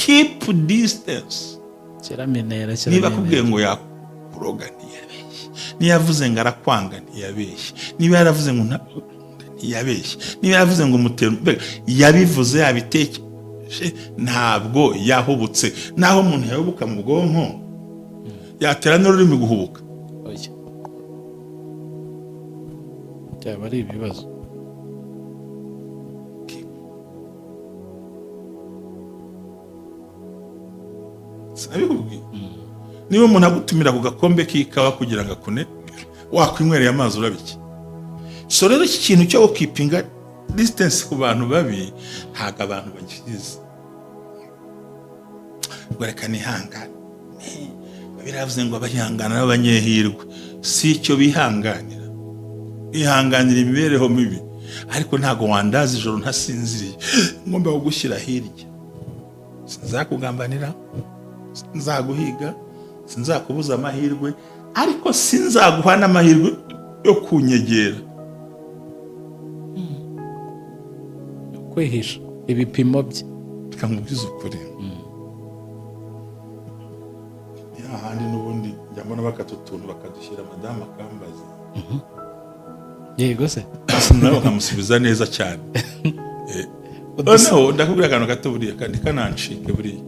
keep distance. kiramenera Niba kubwiye ngo yakuroga ntiyabeshye, niba yavuze ngo arakwanga ntiyabeshye, niba yaravuze ngo ntiyabeshye, niba yavuze ngo umutera yabivuze yabitekereje, ntabwo yahubutse. Naho umuntu yahubuka mu bwonko yatera n'ururimi guhubuka. byaba ari ibibazo. Sinabikubwiye. Niba umuntu agutumira ku gakombe k'ikawa kugira ngo akune, wakwinywereye amazi urabiki. So rero iki kintu cyo gukipinga distance ku bantu babi ntabwo abantu bagize. Reka nihangane. Biravuze ngo abahangana n'abanyehirwe, si icyo bihanganira. Bihanganira imibereho mibi, ariko ntabwo wandaza ijoro ntasinziriye ngomba kugushyira hirya. Sinzakugambanira, sinzaguhiga, sinzakubuza amahirwe, ariko sinzaguha n'amahirwe yo kunyegera. Kwihisha ibipimo bye. Bikamubwiza ukuri. Ahandi n'ubundi njya mbona bakatutuntu bakadushyira madamu akambaza. Yego se. Nawe ukamusubiza neza cyane. No, ndakubwira akantu gato buriya kandi kanancike buriya.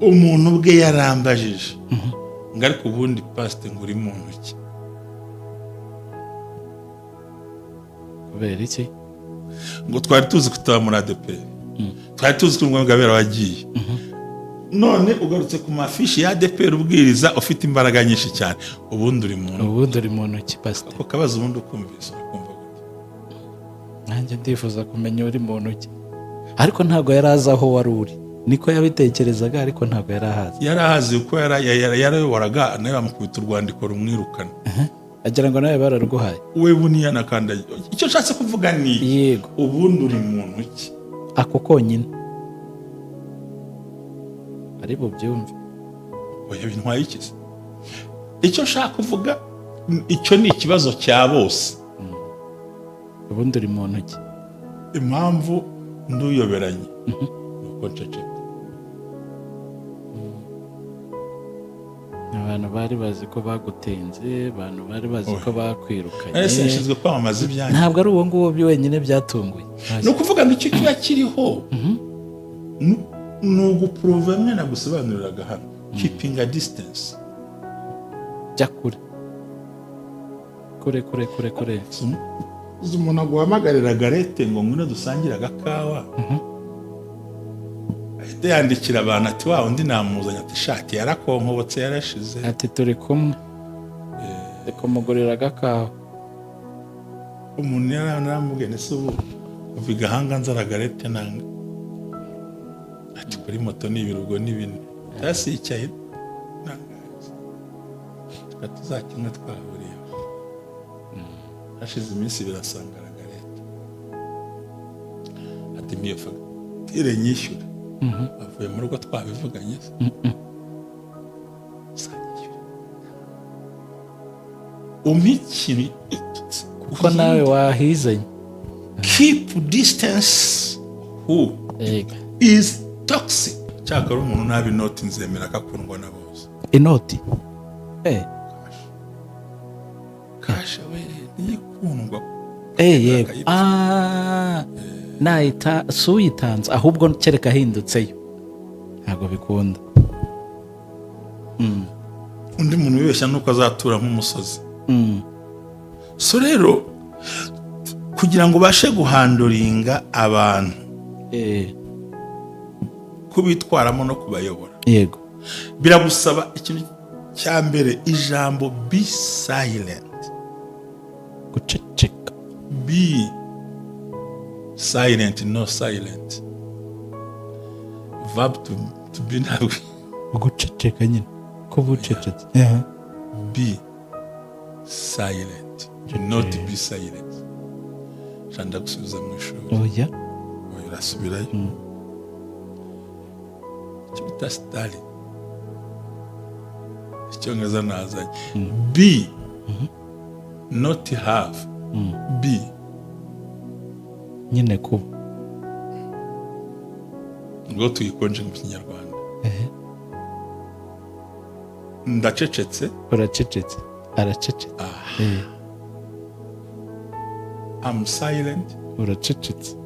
Umuntu ubwe yarambajije ngo ariko ubundi pasite ngo uri mu ntoki. Kubera iki? Ngo twari tuzi kutaba muri ADP. Twari tuzi ko umwe ngabera wagiye. None ugarutse ku mafishi ya ADP ubwiriza ufite imbaraga nyinshi cyane. Ubundi uri mu ntoki pasite. Ako kabazo ubundi ukumvise ukumva gute? Nanjye ndifuza kumenya uri mu ntoki. Ariko ntabwo yari azi aho wari uri. Niko yabitekerezaga, ariko ntabwo yari ahazi. Yari ahazi uko yarayoboraga, nawe bamukubita urwandiko rumwirukana. Agira ngo nawe bararuguhaye. We buniya nakandaye. Icyo nshatse kuvuga ni yego, ubundi uri mu ntoki. Ako konyine ari bubyumve. Oya bintwaye iki? Icyo nshaka kuvuga icyo ni ikibazo cya bose. Ubundi uri mu ntoki. Impamvu nduyoberanye nuko nceceka. Abantu bari bazi ko bagutenze, abantu bari bazi ko bakwirukanye. Ese nshinzwe kwamamaza ibyanyu. Ntabwo ari uwo nguwo wenyine byatunguye. No kuvuga ngo icyo kiba kiriho no guprove mwe nagusobanuriraga hano. Keeping a distance. Jya kure. Umuntu aguhamagarira Garete ngo ngwino dusangire agakawa. Ahita yandikira abantu ati wa undi namuzanye ati shati yarakonkobotse yarashize. Ati turi kumwe. Kumugurira agakawa. Umuntu yaramubwiye nese ubu uviga hanga nzara Garete nanga. Ati kuri moto ni ibirugo n'ibindi. Hasi icyaye nangaza. Tukatuzakimwe twahuriye. Hashize iminsi birasangara Garete. Ati miyo fagitire nyishyura. Avuye mu rugo twabivuganye. Umikiri kuko nawe wahizanye. Keep distance who is toxic. Cyakora umuntu nabi inoti nzemera akakundwa na bose. Inoti? Kasha we yikundwa. Yego. Naita suyitanze ahubwo kereka hindutseyo. Ntabwo bikunda. Undi muntu wibeshya nuko azatura nk'umusozi. So rero kugira ngo bashe guhandoringa abantu kubitwaramo no kubayobora. Yego. Biragusaba ikintu cya mbere, ijambo be silent. Guceceka. Be silent, no silent. Verb to be ntabwo. Guceceka nyine. Kubucecetse. Be silent. Not be silent. Shanda gusubiza mu ishuri. Oya. Urasubirayo. Chita stali. Icyongereza nazanye. Be. Not have. Be. Nyine kuba. ngo tuyikonje mu kinyarwanda. Ndacecetse. Uracecetse. Aracecetse. I'm silent. Uracecetse.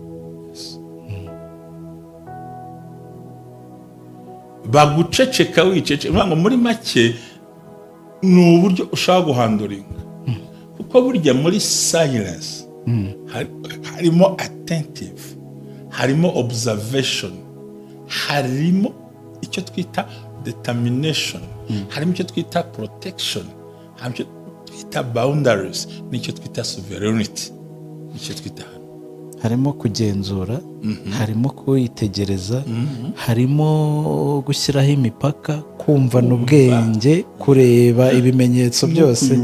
Baguceceka wicece. Ngo muri make ni uburyo ushaka guhanduringa. Kuko burya muri silence harimo attentive, harimo observation, harimo icyo twita determination, harimo icyo twita protection, harimo icyo twita boundaries, n'icyo twita sovereignty, icyo twita harimo kugenzura, harimo kwitegereza, harimo gushyiraho imipaka, kumvana ubwenge, kureba ibimenyetso byose.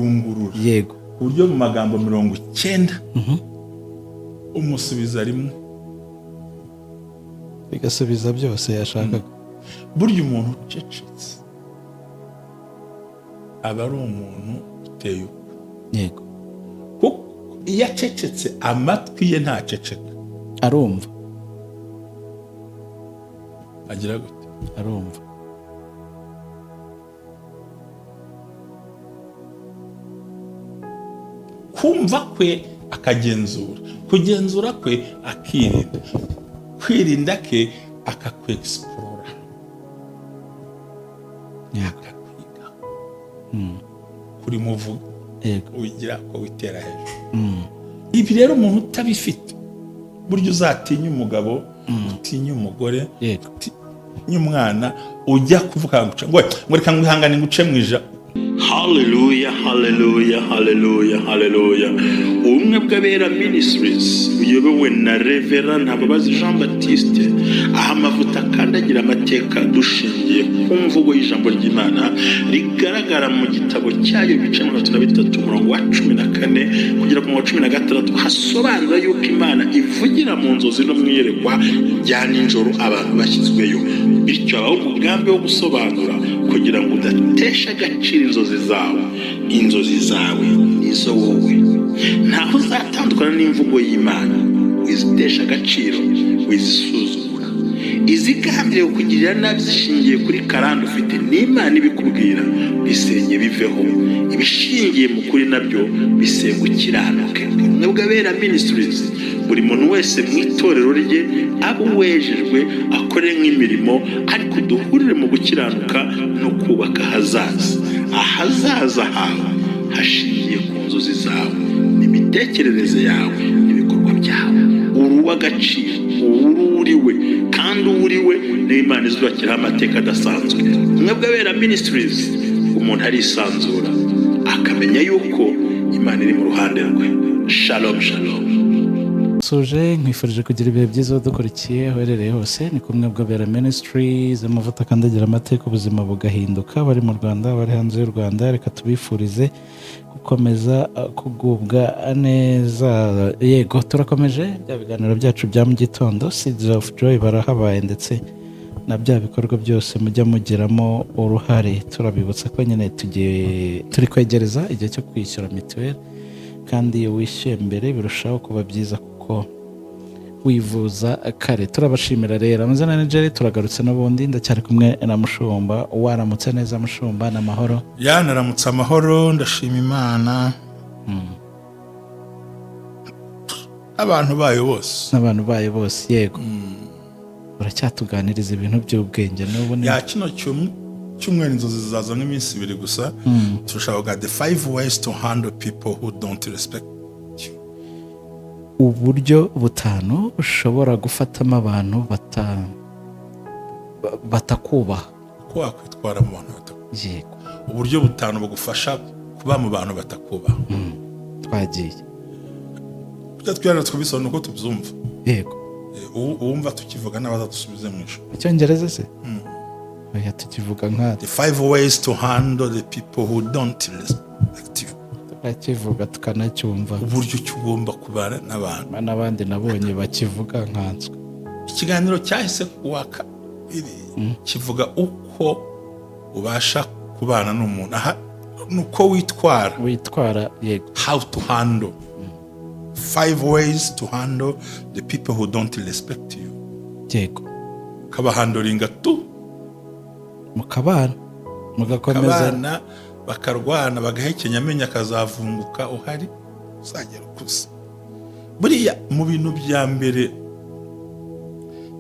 Yego. Uburyo mu magambo 90 umusubiza rimwe bigasubiza byose yashakaga. Burya umuntu ucecetse aba ari umuntu uteye uko. Yego. Kuko iyo acecetse amatwi ye ntaceceka. Arumva. Agira gute? Arumva. Kumva kwe akagenzura, kugenzura kwe akirinda, kwirinda ke akakwexplora, akakwiga kuri muvuga ugira ko witera hejuru. Ibi rero umuntu utabifite buryo uzatinya umugabo, utinya umugore, utinya umwana, ujya kuvuga ngo reka ngwihangane nguce mwija. Hallelujah, hallelujah, hallelujah, hallelujah. Ubumwe bw'abera ministries uyobowe na Reverend Ntababazi Jean Baptiste, aha amavuta akandagira amateka dushingiye ku mvugo y'ijambo ry'Imana rigaragara mu gitabo cyayo ibice 33 umurongo wa 14 kugera ku 16 hasobanura yuko Imana ivugira mu nzozi no mwiyerekwa bya nijoro abantu bashyizweyo, bityo abaho umugambi wo gusobanura kugira ngo udatesha agaciro inzozi zawe nizo wowe. Ntaho uzatandukana n'imvugo y'Imana, wizitesha agaciro, wizisuzugura, izigambiriye kukugirira nabi zishingiye kuri karande ufite n'Imana ibikubwira bisenye biveho, ibishingiye mu kuri nabyo bisenga ukiranuke. Ubumwe bw'abera ministries buri muntu wese mu itorero rye abo wejejwe akore nk'imirimo, ariko duhurire mu gukiranuka no kubaka ahazaza hawe hashingiye ku nzozi zawe n'imitekerereze yawe n'ibikorwa byawe. Uruw'agaciro, uriwe kandi uriwe n'Imana izubakiraho amateka adasanzwe. Ubumwe bw'abera ministries umuntu arisanzura akamenya yuko Imana iri mu ruhande rwe. Shalom shalom. Suje nkwifurije kugira ibihe byiza dukurikiye uherereye hose. Ni kumwe bw'abera ministries amavuta akandagira amateka ubuzima bugahinduka, bari mu Rwanda bari hanze y'u Rwanda. Reka tubifurize gukomeza kugubwa neza. Yego, turakomeje bya biganiro byacu bya mu gitondo Seeds of Joy barahabaye, ndetse na bya bikorwa byose mujya mugiramo uruhare. Turabibutsa ko nyine turi kwegereza igihe cyo kwishyura mituweli, kandi iyo wishyuye mbere birushaho kuba byiza kuko wivuza kare. Turabashimira rero. Amazina ni Jerry, turagarutse n'ubundi ndacyari kumwe na Mushumba. Waramutse neza Mushumba? N'amahoro? Naramutse amahoro, ndashima Imana. Abantu bayo bose. Yego. Uracyatuganiriza ibintu by'ubwenge n'ubu ni kino cyumweru inzozi zizaza nk'iminsi 2 gusa. Turashaka the 5 ways to handle people who don't respect you. Uburyo 5 ushobora gufatamo abantu batakubaha, ko wakwitwara mu bantu batakubaha. Yego. Uburyo 5 bugufasha kuba mu bantu batakubaha. Twagiye twatwirana twabisona uko tubyumva. Yego. Uwumva tukivuga n'abaza dusubize mu ijoro. Icyongereza se? Oya, tukivuga nka the 5 ways to handle the people who don't respect you. Bakivuga tukanacyumva. Uburyo cyugomba kubana n'abandi nabonye bakivuga nkanswe. Ikiganiro cyahise kuwaka kivuga uko ubasha kubana n'umuntu, nuko witwara. Yego. How to handle 5 ways to handle the people who don't respect you. Yego. ukabahandoringa tu mukabana mugakomeza abana bakarwana bagahekenya amenya akazavunguka uhari uzagera ukuze. Buriya mu bintu bya mbere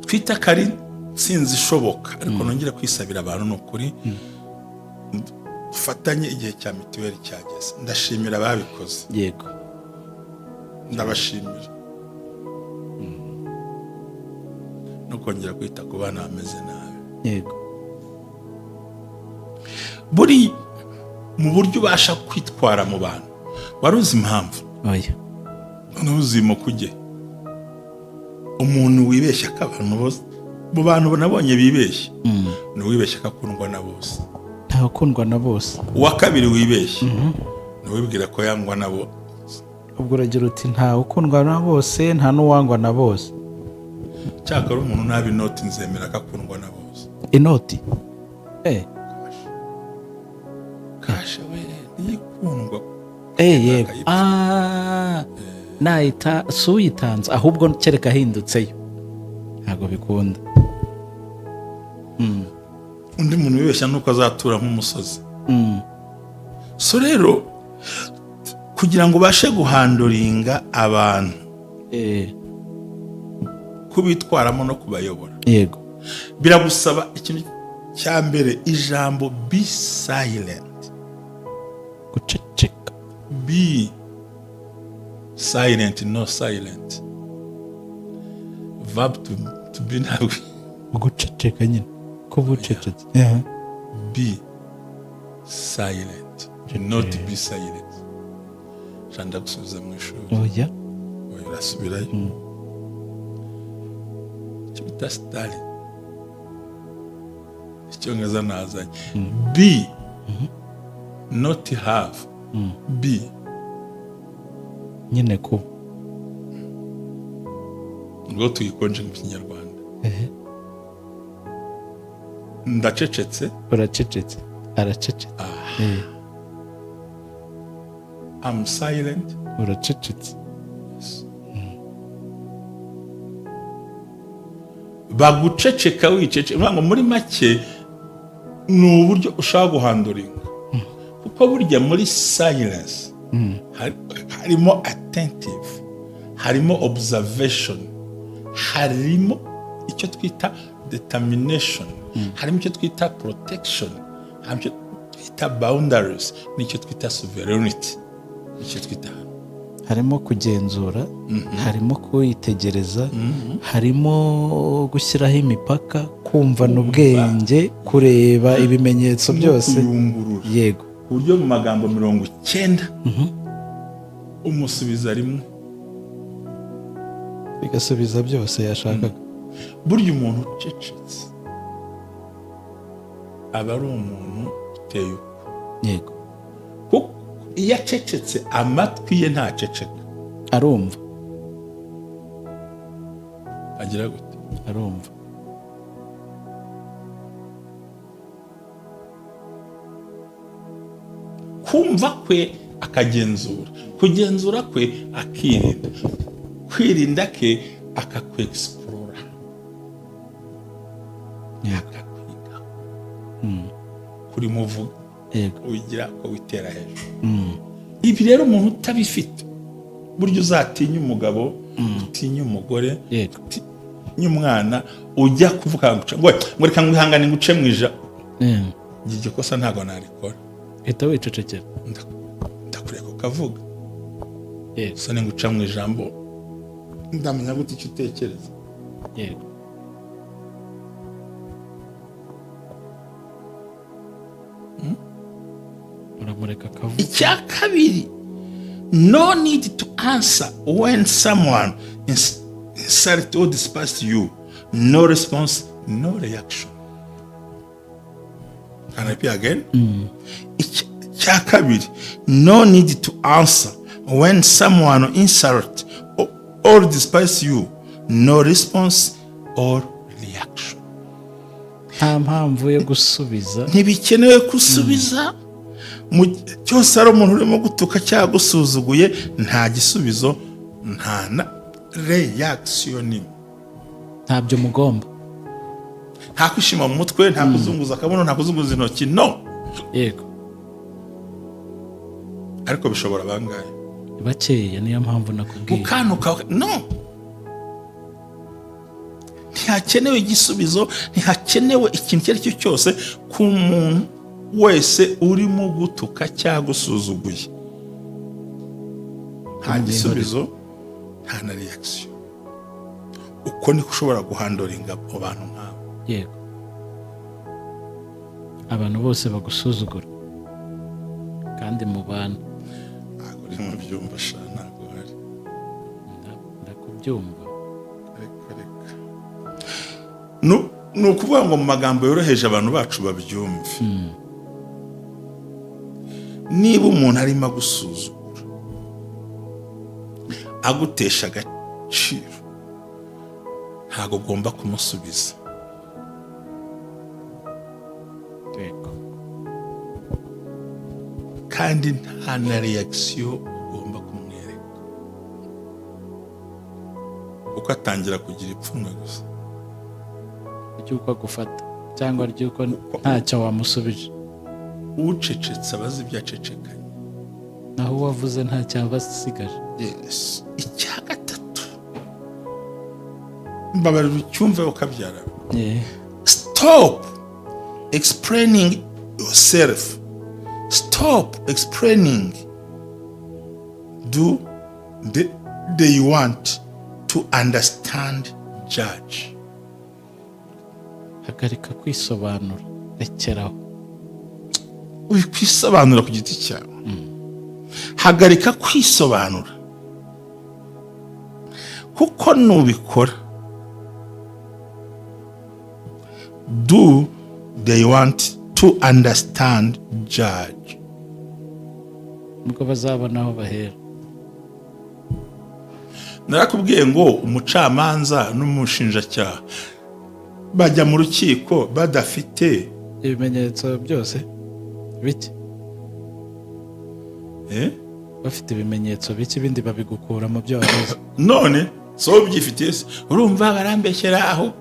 twita kari sinzi ishoboka ariko nongera kwisabira abantu n'ukuri dufatanye igihe cya mituweli cyageze. Ndashimira ababikoze, yego ndabashimira no kongera kwita ku bana bameze nabi. yego buri mu buryo ubasha kwitwara mu bantu wari uzi impamvu oya n'ubuzima kujye umuntu wibeshya akabantu bose mu bantu nabonye bibeshya ni uwibeshya akakundwa na bose, nta ukundwa na bose. uwa kabiri wibeshya ni uwibwira ko yangwa na bose. ubwo uragira uti nta ukundwa na bose nta n'uwangwa na bose. cyakora umuntu naba inoti nzemera akakundwa na bose. Inoti kasha we niyikundwa yego nayita si uyitanze ahubwo kereka ahindutseyo ntabwo bikunda. undi muntu wibeshya nuko azatura nk'umusozi. so rero kugira ngo ubashe guhandoringa abantu kubitwaramo no kubayobora, yego biragusaba ikintu cya mbere, ijambo be silent. guceceka. Be silent, no silent. Verb to be ntabwo. guceceka nyine kuba ucecetse. Be silent, not be silent. Shanda gusubiza mu ishuri. oya urasubirayo. icyo bita style icyongereza nazanye. Be not have. Be nyine kuba ngo tuyikonje mu Kinyarwanda. Ndacecetse, uracecetse, aracecetse. I'm silent, uracecetse. baguceceka wicece. Ngo muri make ni uburyo ushaka guhandoringa kuko burya muri silence harimo attentive, harimo observation, harimo icyo twita determination, harimo icyo twita protection, harimo icyo twita boundaries, n'icyo twita sovereignty, icyo twita harimo kugenzura, harimo kwitegereza, harimo gushyiraho imipaka, kumvana ubwenge, kureba ibimenyetso byose. Yego ku buryo mu magambo 90 umusubiza rimwe bigasubiza byose yashakaga. burya umuntu ucecetse aba ari umuntu uteye uko. Yego kuko iyo acecetse amatwi ye ntaceceka. arumva. agira gute? arumva. kumva kwe akagenzura, kugenzura kwe akirinda, kwirinda ke akakwexplora, akakwiga kuri muvuga ugira ko witera hejuru. Ibi rero umuntu utabifite buryo uzatinya umugabo, utinya umugore, utinya umwana, ujya kuvuga ngo reka ngwihangane nguce mwija. Iryo kosa ntago narikora. Hita wicecekera. Ndakureka ukavuga. So ni nguca mu ijambo. Ndamenya gute icyo utekereza. Yego. Uramureka akavuga. Icya kabiri, no need to answer when someone insult or despise you. No response, no reaction. Can I repeat again? Icya kabiri, no need to answer when someone insult or despise you. No response or reaction. Nta mpamvu yo gusubiza. Ntibikenewe gusubiza. Cyose ari umuntu urimo gutuka cyangwa gusuzuguye, nta gisubizo, nta reaction. Ntabyo mugomba. nta kwishima mu mutwe, nta kuzunguza akabuno, nta kuzunguza intoki, no. Yego. Ariko bishobora bangahe? Bakeya, niyo mpamvu nakubwiye. Ukanuka, no. Ntihakenewe igisubizo, ntihakenewe ikintu icyo ari cyo cyose ku muntu wese urimo gutuka cyangwa gusuzuguye. Nta gisubizo, nta na reaction. Uko niko ushobora guhandoringa abantu nk'abo. Yego. Abantu bose bagusuzugura kandi mu bantu. Ntabwo uri mu byumva sha, ntabwo hari. Ndakubyumva. Reka. Ni ukuvuga ngo mu magambo yoroheje abantu bacu babyumve. Niba umuntu arimo agusuzugura, agutesha agaciro, ntabwo ugomba kumusubiza. Yego. Kandi nta na reaction ugomba kumwereka, uko atangira kugira ipfunwe gusa ry'uko agufata cyangwa ry'uko ntacyo wamusubije. ucecetse abazi ibyo acecekanye, naho wavuze ntacyo abasigaje. yes. Icya gatatu, mbabarira ucyumve ukabyara. Stop explaining yourself. Stop explaining. Do they want to understand, judge? Hagarika kwisobanura, rekeraho. Uri kwisobanura ku giti cyawe. Hagarika kwisobanura, kuko nubikora, do they want to understand, judge? Nuko bazabona aho bahera. Narakubwiye ngo umucamanza n'umushinjacyaha bajya mu rukiko badafite ibimenyetso byose biki. Bafite ibimenyetso biki, ibindi babigukura mu byo wavuze. None so byifitiye se, urumva barambeshyera aho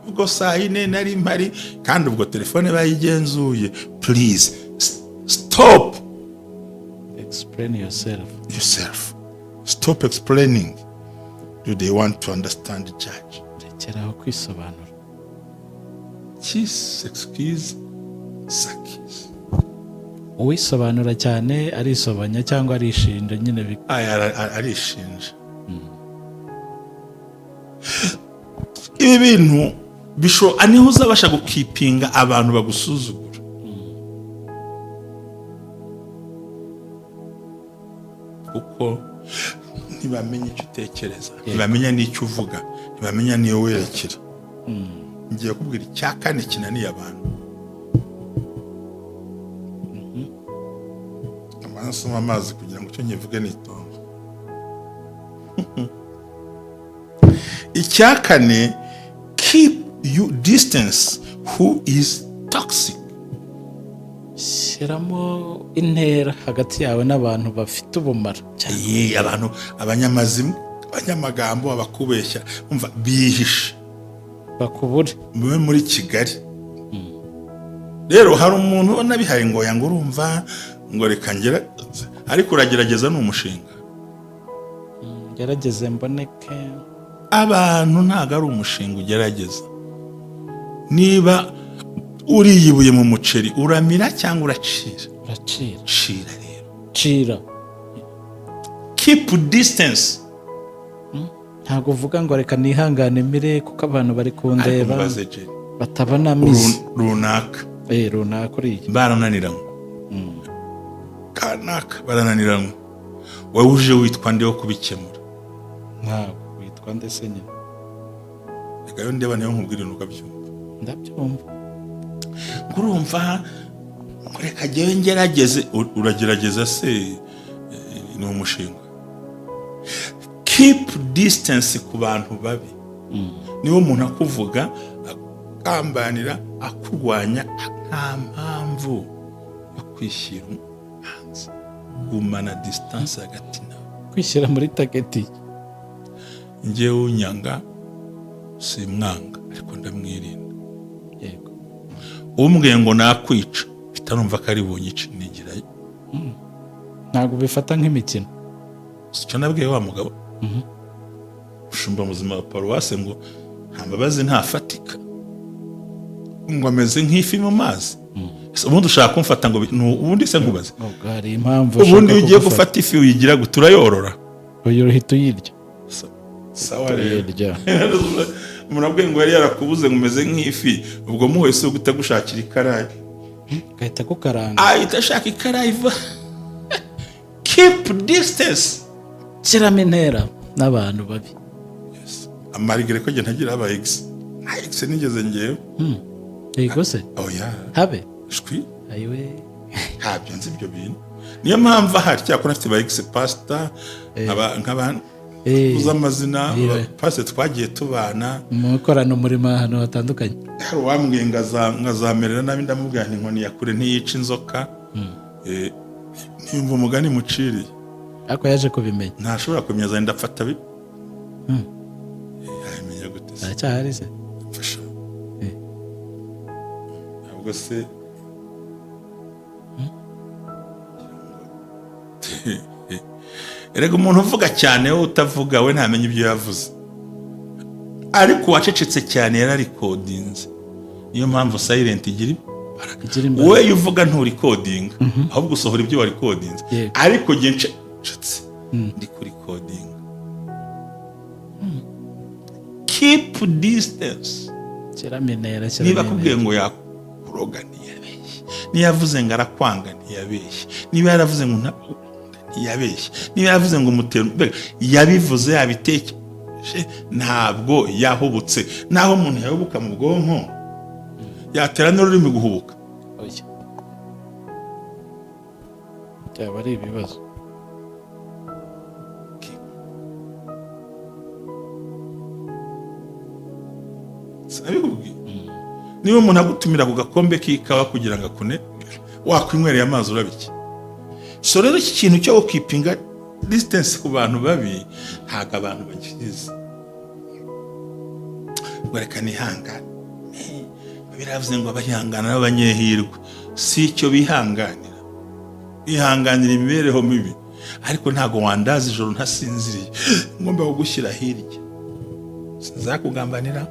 ubwo saa yine nari mpari kandi ubwo telefone bayigenzuye. Please stop. Explain yourself. Stop explaining. Do they want to understand, judge? Rekeraho kwisobanura. Kiss excuse sakis. Uwisobanura cyane arisobanya cyangwa arishinja nyine arishinja. Ibi bintu aniho uzabasha gukipinga abantu bagusuzugura. Kuko ntibamenya icyo utekereza, ntibamenya n'icyo uvuga, ntibamenya n'iyo werekera. Ngiye kubwira icya kane kinaniye abantu. Amasoma amazi kugira ngo icyo nyivuge nitonde. Icya kane, keep you distance who is toxic. Shyiramo intera hagati yawe n'abantu bafite ubumara. Abantu abanyamazimu, abanyamagambo, abakubeshya, umva bihishe bakubure muri Kigali. Rero hari umuntu ubona bihaye ngo yanga urumva ngo reka ngera, ariko uragerageza n'umushinga. Gerageze mboneke. Abantu ntago ari umushinga ugerageza. Niba uriyibuye mu muceri uramira cyangwa uracira? Cira rero. Cira. Keep distance. Ntago uvuga ngo reka nihangane mire kuko abantu bari kundeba batabona mizi runaka. Runaka uriye barananiranywe. Kanaka barananiranywe. Wowe uje witwa nde wo kubikemura? Ntabwo witwa nde se nyine. Reka yo ndeba niyo nkubwira ukabyumva. Ndabyumva. Ngurumva reka jyewe ngerageze. Uragerageza se ni umushinga. Keep distance ku bantu babi. Niwo umuntu akuvuga akambanira akurwanya nta mpamvu yo kwishyira hanze. Gumana distance hagati nawe. Kwishyira muri tageti. Njyewe unyanga simwanga ariko ndamwirinda. yego umbwiye ngo nakwica bitarumva ko ari bunyice nigirayo. ntabwo bifata nk'imikino. icyo nabwiye wa mugabo ushumba muzima wa paruwase ngo nta mbabazi ntafatika ngo ameze nk'ifi mu mazi. ubundi ushaka kumfata ngo ubundi se nkubaze hari impamvu ubundi ugiye gufata ifi uyigira gute urayorora uyu uhita uyirya. sawa rero murabwe ngo yari yarakubuze ngo umeze nk'ifi ubwo muhese gute gushakira ikarayi gahita kukaranga ahita ashaka ikarayi keep distance shyiramo intera n'abantu babi. amarigere ko njye ntagira aba ex nigeze ngewe yego se oya habe shwi ayiwe ntabyo nzi ibyo bintu niyo mpamvu ahari cyakora afite ba ex pastor nk'abantu uza amazina pastor twagiye tubana mukorana umurimo ahantu hatandukanye. hari uwambwiye ngazamerera nabi ndamubwira nti inkoni yakure ntiyica inzoka. ntiyumva umugani muciriye ariko yaje kubimenya ntashobora kumenya za ndafata yamenya gute se aracyahari se fasha ntabwo se erega umuntu uvuga cyane wowe utavuga we ntamenye ibyo yavuze ariko uwacecetse cyane yararikodinze niyo mpamvu silent igira wowe uvuga nturikodinga ahubwo usohora ibyo warikodinze ariko njye ncecetse ndi kurikodinga. keep distance niba akubwiye ngo yakuroga ntiyabeshye niba yavuze ngo arakwanga ntiyabeshye niba yaravuze ngo ntiyabeshye niba yavuze ngo umutera yabivuze yabitekereje ntabwo yahubutse naho umuntu yahubuka mu bwonko yatera n'ururimi guhubuka byaba ari ibibazo. niba umuntu agutumira ku gakombe k'ikawa kugira ngo akune wakwinywera amazi urabiki. so rero iki kintu cyo gukipinga distance ku bantu babi ntabwo abantu bagize ngo reka nihangane biravuze ngo abahangana n'abanyehirwe si icyo bihanganira bihanganira imibereho mibi ariko ntabwo wandaza ijoro ntasinziriye ngomba kugushyira hirya sinzakugambanira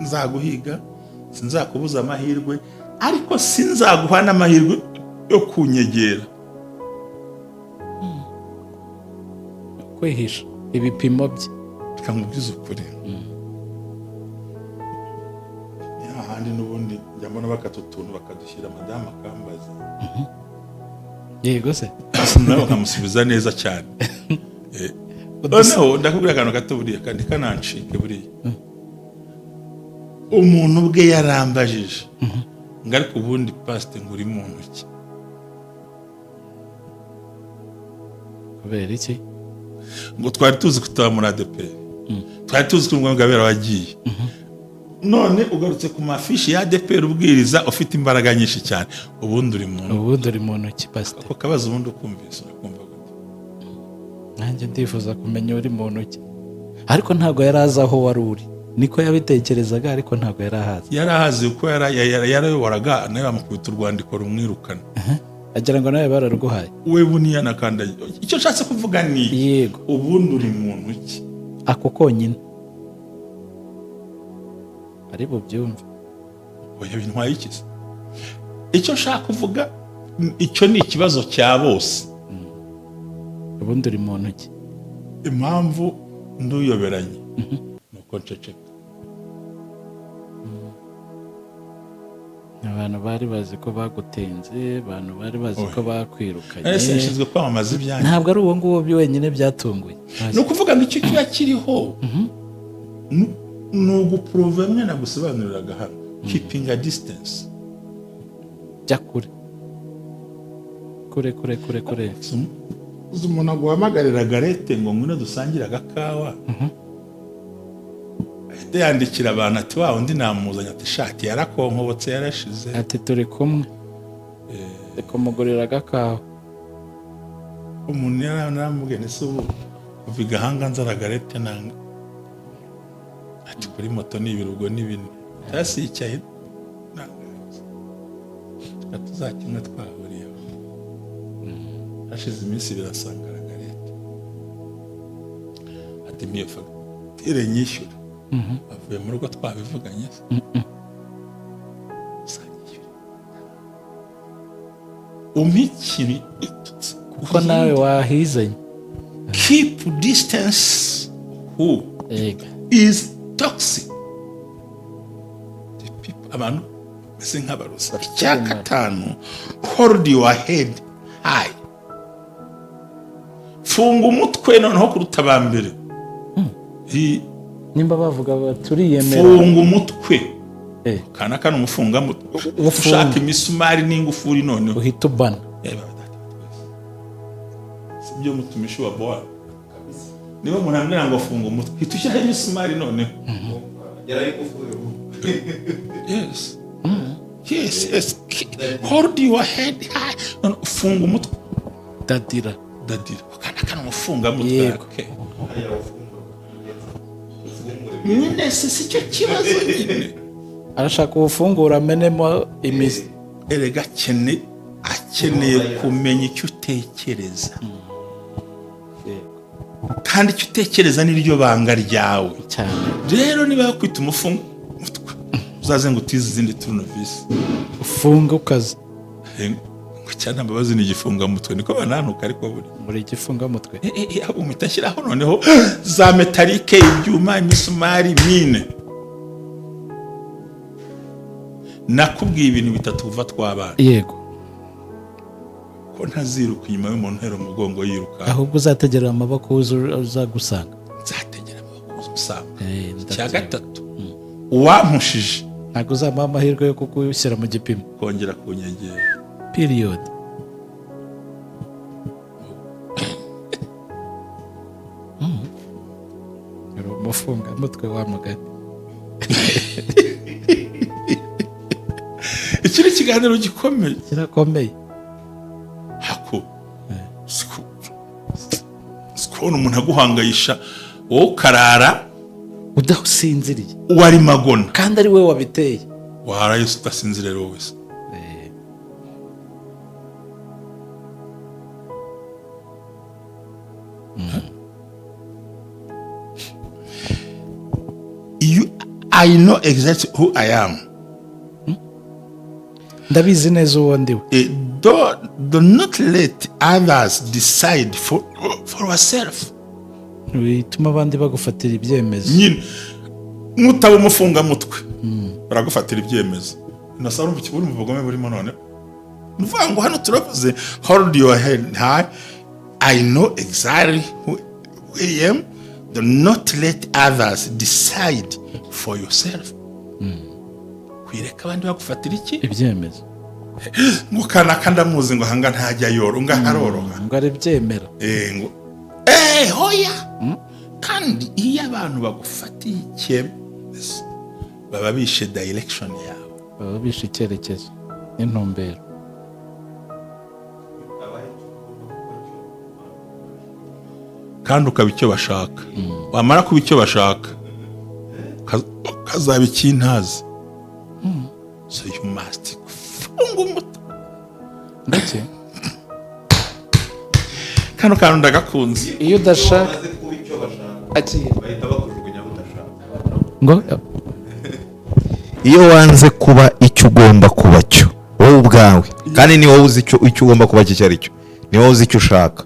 nzaguhiga sinzakubuza amahirwe ariko sinzaguha n'amahirwe yo kunyegera. kwihisha ibipimo bye bikamubwiza ukuri ahandi n'ubundi njya mbona bakatutuntu bakadushyira madamu akambaza yego se nawe bakamusubiza neza cyane. noneho ndakubwira akantu gato buriya kandi kanancike buriya umuntu ubwe yarambajije ngo ariko ubundi pasite ngo uri mu ntoki kubera iki ngo twari tuzi kutaba muri ADEPR twari tuzi ko Ngabera wagiye none ugarutse ku mafishi ya ADEPR ubwiriza ufite imbaraga nyinshi cyane ubundi uri mu ntoki pasite ako kabazo ubundi ukumvise urakumva gute? nanjye ndifuza kumenya uri mu ntoki ariko ntabwo yari azi aho wari uri niko yabitekerezaga ariko ntabwo yari ahazi uko yarayoboraga nawe bamukubita urwandiko rumwirukana agira ngo nawe bararuguhaye we buniya nakandaye icyo nshatse kuvuga ni yego ubundi uri mu ntoki ako konyine ari bubyumve oya bintwaye iki se icyo nshaka kuvuga icyo ni ikibazo cya bose ubundi uri mu ntoki impamvu nduyoberanye nuko nceceka abantu bari bazi ko bagutenze abantu bari bazi ko bakwirukanye ese nshinzwe kwamamaza ibyanyu ntabwo ari uwo nguwo wenyine byatunguye ni ukuvuga ngo icyo kiba kiriho ni uguprove mwe nagusobanuriraga hano keeping a distance jya kure uzi umuntu aguhamagarira garete ngo ngwino dusangire agakawa ahita yandikira abantu ati wa undi namuzanye ati shati yarakonkobotse yarashize ati turi kumwe kumugurira agakawa umuntu yaramubwiye nese ubu uva igahanga nzara garete nanga ati kuri moto ni ibirugo n'ibindi hasi yicaye tuzakimwe twahuriye hashize iminsi birasangara leta ati mpiye fagitire nyishyura avuye mu rugo twabivuganye umikiri kuko nawe wahizanye keep distance who is toxic the people abantu bese nk'abarusa icya gatanu hold your head high funga umutwe noneho kuruta abambere nimba bavuga turiyemera funga umutwe kana kana umufunga mutwe ushaka imisumari n'ingufuri noneho uhita ubana sibyo mutumishi wa boa niba munambira ngo funga umutwe hita ushyiraho imisumari noneho yes yes hold your head high funga umutwe dadira kana kana umufunga mutwe nyine si cyo kibazo nyine arashaka ubufungura amenemo imizi erega akeneye kumenya icyo utekereza kandi icyo utekereza niryo banga ryawe cyane rero niba yakwita umufunga mutwe uzaze ngo utize izindi turunovisi ufunga ukaza cyane ambabazi ni igifunga mutwe niko bananuka ariko muri igifunga mutwe umita ashyiraho noneho za metalike ibyuma imisumari mine nakubwiye ibintu bitatu uva twabana yego ko ntaziruka inyuma y'umuntu hero umugongo yiruka ahubwo uzategera amaboko uzagusanga nzategera amaboko uzagusanga cya gatatu uwampushije ntabwo uzamuha amahirwe yo kugushyira mu gipimo kongera kunyegera period umufunga mutwe wa mugani iki ni ikiganiro gikomeye kirakomeye hako sikubona umuntu aguhangayisha wowe ukarara udasinziriye wari magona kandi ari we wabiteye waraye udasinziriye rero wese I know exactly who I am. Ndabizi neza uwo ndiwe. Do not let others decide for yourself. Bituma abandi bagufatira ibyemezo. Nyine mutaba umufunga mutwe. Baragufatira ibyemezo. Nasara mu kiburi mu bugome burimo none. Nuvuga ngo hano turavuze hold your head high. I know exactly who I am. Do not let others decide for yourself. Kwireka abandi bagufatira iki ibyemezo ngo kana kandamuzi ngo hanga ntajya yoro ngo haroroha ngo ari byemera ngo hoya kandi iyo abantu bagufatiye icyemezo baba bishe direction yawe baba bishe icyerekezo n'intumbero kandi ukaba icyo bashaka wamara kuba icyo bashaka kazaba ikintazi so you must funga umutwe ndetse kano kantu ndagakunze iyo udashaka bahita bakujugunya udashaka ngo iyo wanze kuba icyo ugomba kuba cyo wowe ubwawe kandi ni wowe uzi icyo ugomba kuba icyo ari cyo ni wowe uzi icyo ushaka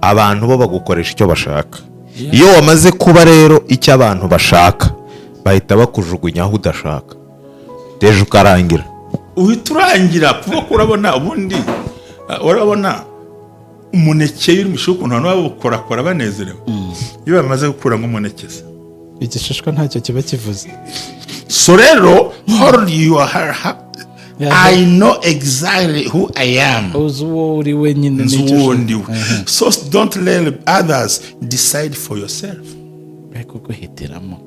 abantu bo bagukoresha icyo bashaka iyo wamaze kuba rero icyo abantu bashaka bahita bakujugunya aho udashaka deje ukarangira uhita urangira kuko urabona ubundi urabona umuneke y'umushuko ukuntu abantu babukorakora banezerewe iyo bamaze gukura nk'umunekeza igishishwa ntacyo kiba kivuze so rero hold your heart. I know exactly who I am. uzi uwo uri wenyine so don't let others decide for yourself. Beko guhitiramo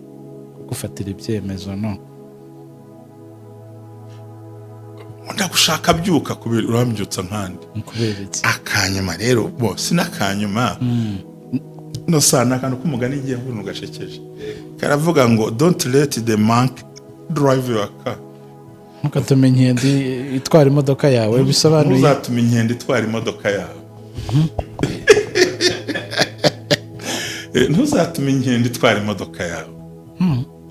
gufatira ibyemezo no ndagushaka byuka kubera urambyutsa nkandi akanyuma rero bose nakanyuma no sana kandi kumugani ngiye mbona ugashekeje karavuga ngo don't let the monkey drive your car ntukatume inkende itwara imodoka yawe bisobanuye ntuzatume inkende itwara imodoka yawe ntuzatume inkende itwara imodoka yawe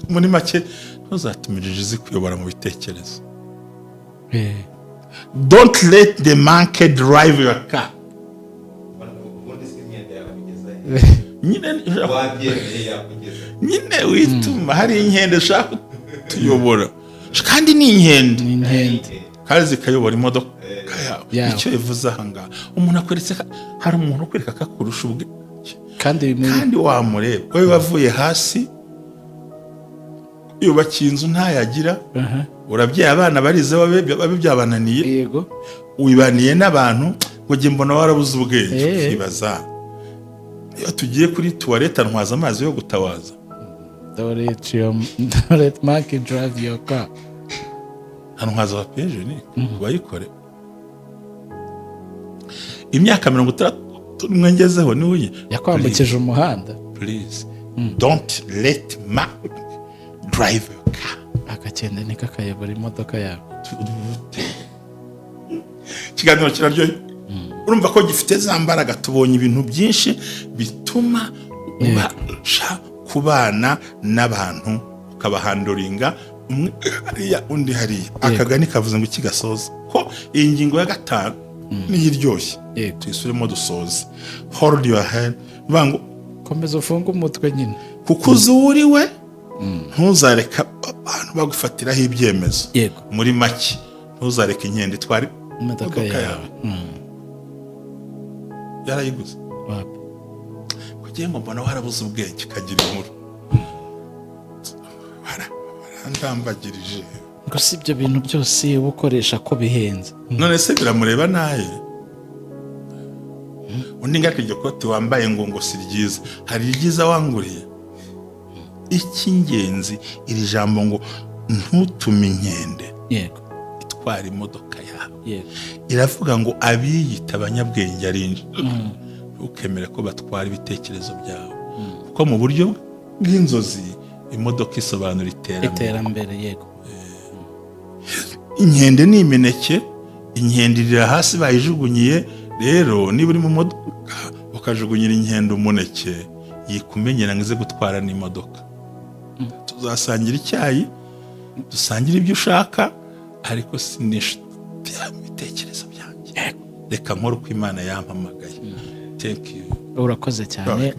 muri make ntuzatume injiji zikuyobora mu bitekerezo don't let the monkey drive your car nyine wituma hari inkende ushaka kutuyobora kandi ni inkende kandi zikayobora imodoka yawe icyo bivuze aha ngaha umuntu akweretse hari umuntu ukwereka ko akurusha ubwe kandi wamureba wowe wavuye hasi yubakiye inzu ntayagira urabyaye abana barize babe byabananiye wibaniye n'abantu ngo njye mbona warabuze ubwenge ukibaza iyo tugiye kuri tuwarete ntwaza amazi yo gutawaza don't monkey drive your car ntwaza wa peje ni bayikore imyaka 30 mwengezeho ni uye yakwambukije umuhanda please don't let monkey drive your car akagenda nikakayobora imodoka yawe ikiganiro kiraryoshye urumva ko gifite za mbaraga tubonye ibintu byinshi bituma ubasha kubana n'abantu ukabahanduringa umwe hariya undi hariya akagani kavuze ngo kigasoza ko iyi ngingo ya 5 niyo iryoshye tuyisuremo dusoze hold your head bango komeza ufunga umutwe nyine kuko uzuriwe ntuzareka abantu bagufatiraho ibyemezo muri make ntuzareka inkende itwara imodoka yawe yarayiguze kugira ngo mbona warabuze ubwenge kagira inkuru barandambagirije ngo si ibyo bintu byose ubukoresha ko bihenze none se biramureba naye undi ngaka iryo koti wambaye ngo si ryiza hari ryiza wanguriye icy'ingenzi iri jambo ngo ntutume inkende itwara imodoka yawe iravuga ngo abiyita abanyabwenge ari ntukemere ko batwara ibitekerezo byawe kuko mu buryo bw'inzozi imodoka isobanura iterambere inkende ni imineke inkende irira hasi bayijugunyiye rero niba uri mu modoka ukajugunyira inkende umuneke yikumenyera ngo ize gutwara n'imodoka tuzasangira icyayi dusangira ibyo ushaka ariko sinishuti ibitekerezo byanjye reka nkore uko Imana yampamagaye thank you urakoze cyane